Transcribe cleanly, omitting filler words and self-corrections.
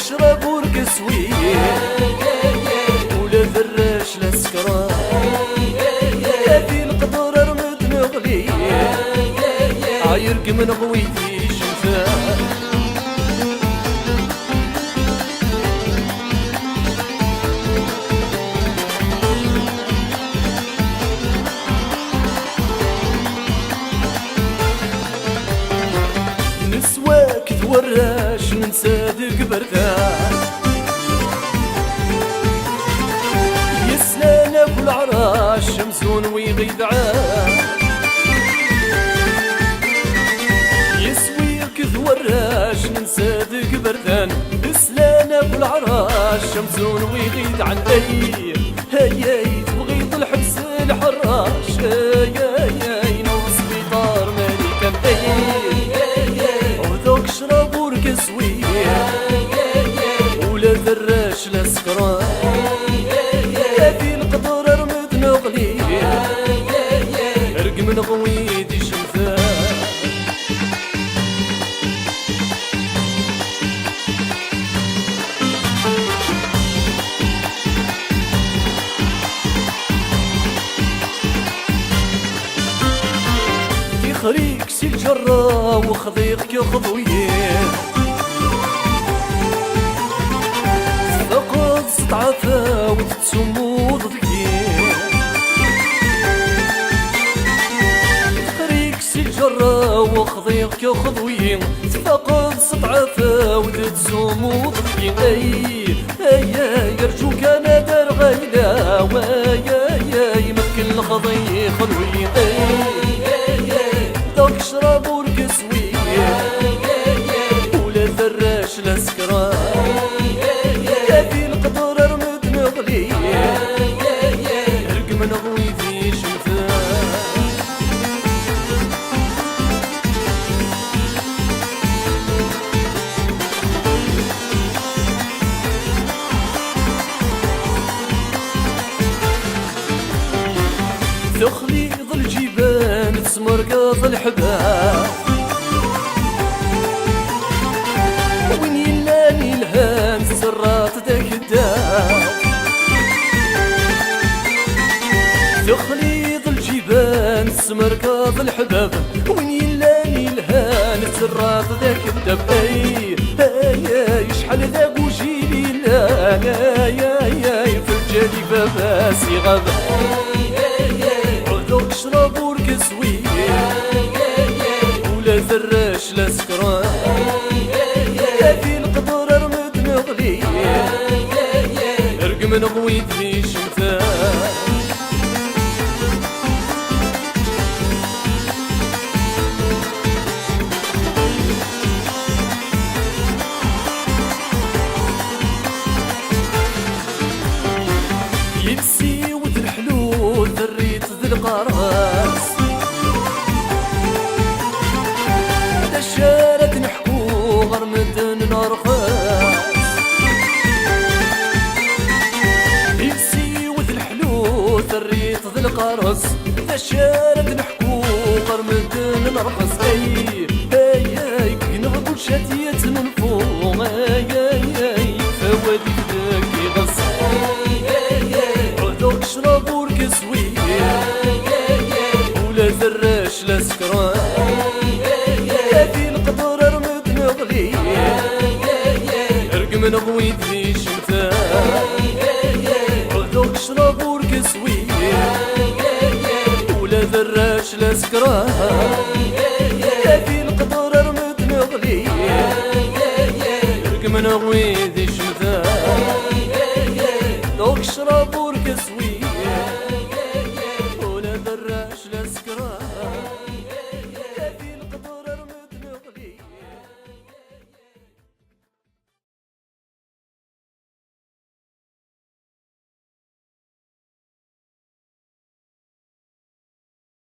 شرب ورقصوي ولا فراش لا سكران في القدر رمد نغلي عايرك من غويتي شفاه نسواك توراش ننسادك بردان يسلانا كل عراش شمسون ويغيد عام يسويك توراش ننسادك بردان يسلانا كل عراش شمسون ويغيد عن هاي تبغيض الحبس الحراش هاي نوص بطار ملكا وذوك شرب ورقصوي ولا فراش لا سكران في القدر رمد نغلي ارق من غويدي شمفاه خريك سي الجرة وخضيقك خضويين فقد ستعافى وتتسمو ضدقين خريك سي الجرة وخضيقك خضويين فقد ستعافى وتتسمو ضدقين اي يرجوك انا دار غيلا وياي ممكن الخضي خضويين دوك شرب ورقصوي ولا فراش لا سكران في القدر رمد نغلي ارق من غويتي شفاه تخليض الجبال تسمرقض الحباب وين يلاني الهام سرات داك الداب تخليض الجبال تسمرقض الحباب وين يلاني الهام سرات داك الداب اي شحال ذاك وجيلي لا في الجالي باباسي غاب عذوك شرب ورقصوي ولا فراش لا سكران في القدر رمد نغلي ارق من غويتي شمفاه يبسي ود الحلول ذريت ذي القراص دا الشارد نحكو غرمد نرخاص يبسي ود الحلول ذريت ذي القراص دا الشارد نحكو غرمد نرخص اي نغبو شاتية ننفو فوادي ذاك يغص عذوك شرب ورقصوي ولا فراش لا سكران في القدر رمد نغلي ارق من غويتي شمفاه عذوك شرب ورقصوي ولا فراش لا سكران في القدر رمد نغلي ارق من غويتي شمفاه دوك شرب ورقصوي